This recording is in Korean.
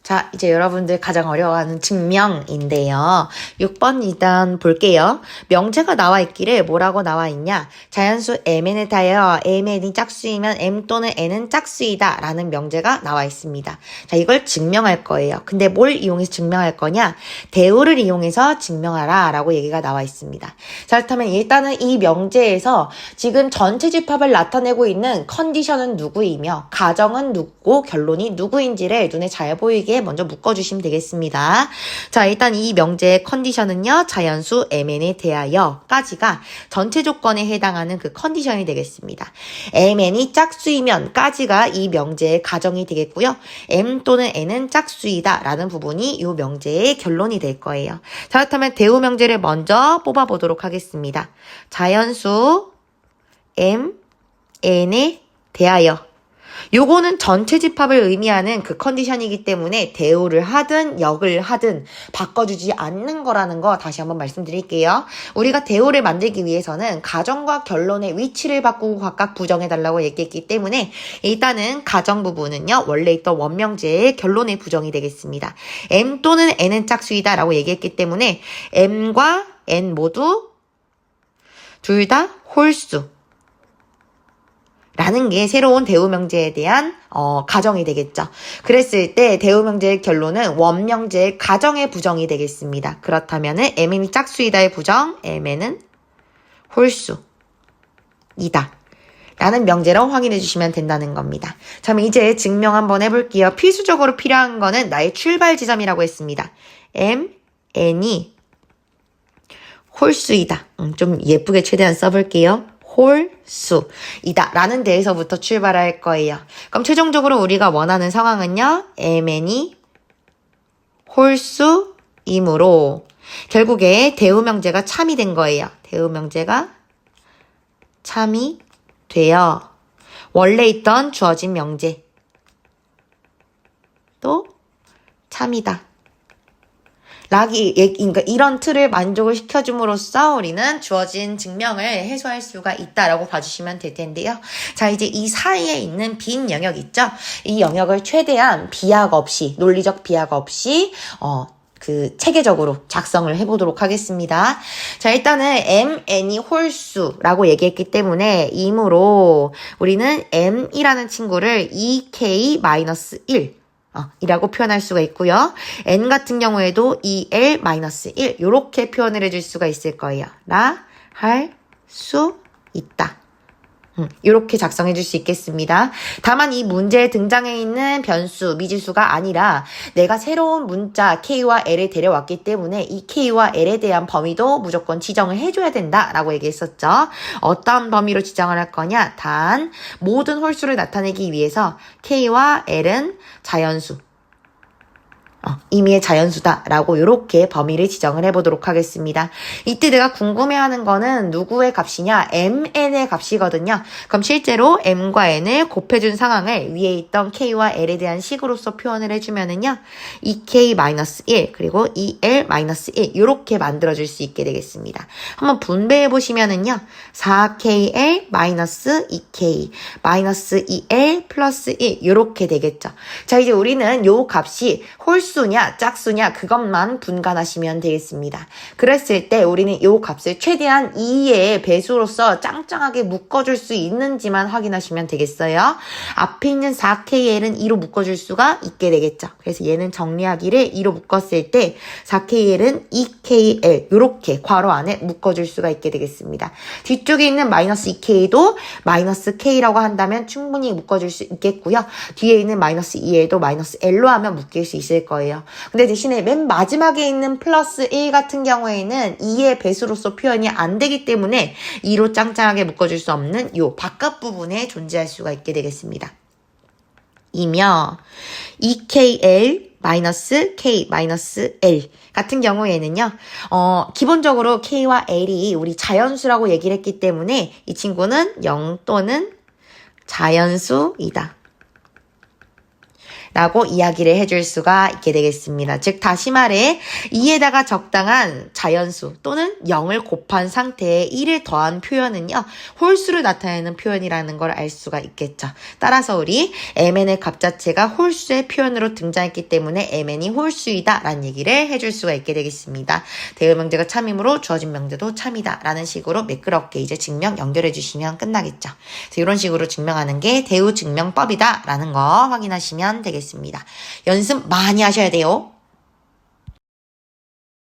자, 이제 여러분들 가장 어려워하는 증명인데요. 6번 일단 볼게요. 명제가 나와 있기를 뭐라고 나와 있냐? 자연수 mn에 대하여 mn이 짝수이면 m 또는 n은 짝수이다 라는 명제가 나와 있습니다. 자, 이걸 증명할 거예요. 근데 뭘 이용해서 증명할 거냐? 대우를 이용해서 증명하라 라고 얘기가 나와 있습니다. 자, 그렇다면 일단은 이 명제에서 지금 전체 집합을 나타내고 있는 컨디션은 누구이며 가정은 누구고 결론이 누구인지를 눈에 잘 보이게 먼저 묶어주시면 되겠습니다. 자, 일단 이 명제의 컨디션은요, 자연수 mn에 대하여까지가 전체 조건에 해당하는 그 컨디션이 되겠습니다. mn이 짝수이면 까지가 이 명제의 가정이 되겠고요. m 또는 n은 짝수이다 라는 부분이 이 명제의 결론이 될 거예요. 자, 그렇다면 대우 명제를 먼저 뽑아보도록 하겠습니다. 자연수 m, n에 대하여 요거는 전체 집합을 의미하는 그 컨디션이기 때문에 대우를 하든 역을 하든 바꿔주지 않는 거라는 거 다시 한번 말씀드릴게요. 우리가 대우를 만들기 위해서는 가정과 결론의 위치를 바꾸고 각각 부정해달라고 얘기했기 때문에 일단은 가정 부분은요, 원래 있던 원명제의 결론의 부정이 되겠습니다. m 또는 n은 짝수이다 라고 얘기했기 때문에 m과 n 모두 둘 다 홀수 라는 게 새로운 대우명제에 대한 가정이 되겠죠. 그랬을 때 대우명제의 결론은 원명제의 가정의 부정이 되겠습니다. 그렇다면 mn이 짝수이다의 부정, mn은 홀수이다 라는 명제로 확인해 주시면 된다는 겁니다. 자, 그럼 이제 증명 한번 해볼게요. 필수적으로 필요한 거는 나의 출발 지점이라고 했습니다. mn이 홀수이다. 좀 예쁘게 최대한 써볼게요. 홀수이다 라는 데에서부터 출발할 거예요. 그럼 최종적으로 우리가 원하는 상황은요, mn이 홀수이므로 결국에 대우명제가 참이 된 거예요. 대우명제가 참이 되어 원래 있던 주어진 명제 또 참이다. 그러니까 이런 틀을 만족을 시켜줌으로써 우리는 주어진 증명을 해소할 수가 있다라고 봐주시면 될 텐데요. 자, 이제 이 사이에 있는 빈 영역 있죠? 이 영역을 최대한 비약 없이, 논리적 비약 없이, 체계적으로 작성을 해보도록 하겠습니다. 자, 일단은 mn이 홀수라고 얘기했기 때문에 이므로 우리는 m이라는 친구를 2k-1 이라고 표현할 수가 있고요. n 같은 경우에도 2l-1 이렇게 표현을 해줄 수가 있을 거예요. 라 할 수 있다. 이렇게 작성해 줄 수 있겠습니다. 다만 이 문제에 등장해 있는 변수, 미지수가 아니라 내가 새로운 문자 K와 L을 데려왔기 때문에 이 K와 L에 대한 범위도 무조건 지정을 해줘야 된다라고 얘기했었죠. 어떤 범위로 지정을 할 거냐? 단 모든 홀수를 나타내기 위해서 K와 L은 자연수, 임의의 자연수다라고 이렇게 범위를 지정을 해보도록 하겠습니다. 이때 내가 궁금해하는 거는 누구의 값이냐? mn의 값이거든요. 그럼 실제로 m과 n을 곱해준 상황을 위에 있던 k와 l에 대한 식으로서 표현을 해주면은요, 2k-1 그리고 2l-1 이렇게 만들어줄 수 있게 되겠습니다. 한번 분배해보시면은요, 4kl-2k -2l 플러스 1 이렇게 되겠죠. 자, 이제 우리는 요 값이 홀수냐 짝수냐 그것만 분간하시면 되겠습니다. 그랬을 때 우리는 이 값을 최대한 2의 배수로서 짱짱하게 묶어줄 수 있는지만 확인하시면 되겠어요. 앞에 있는 4kl은 2로 묶어줄 수가 있게 되겠죠. 그래서 얘는 정리하기를 2로 묶었을 때 4kl은 2kl 이렇게 괄호 안에 묶어줄 수가 있게 되겠습니다. 뒤쪽에 있는 마이너스 2k도 마이너스 k라고 한다면 충분히 묶어줄 수 있겠고요. 뒤에 있는 마이너스 2에도 마이너스 l로 하면 묶일 수 있을 거예요. 근데 대신에 맨 마지막에 있는 플러스 1 같은 경우에는 2의 배수로서 표현이 안 되기 때문에 2로 짱짱하게 묶어줄 수 없는 요 바깥 부분에 존재할 수가 있게 되겠습니다. 이며 2kl -k-l 같은 경우에는요, 기본적으로 k와 l이 우리 자연수라고 얘기를 했기 때문에 이 친구는 0 또는 자연수이다 라고 이야기를 해줄 수가 있게 되겠습니다. 즉 다시 말해 이에다가 적당한 자연수 또는 0을 곱한 상태에 1을 더한 표현은요. 홀수를 나타내는 표현이라는 걸 알 수가 있겠죠. 따라서 우리 mn의 값 자체가 홀수의 표현으로 등장했기 때문에 mn이 홀수이다 라는 얘기를 해줄 수가 있게 되겠습니다. 대우 명제가 참이므로 주어진 명제도 참이다 라는 식으로 매끄럽게 이제 증명 연결해 주시면 끝나겠죠. 이런 식으로 증명하는 게 대우 증명법이다 라는 거 확인하시면 되겠습니다. 연습 많이 하셔야 돼요.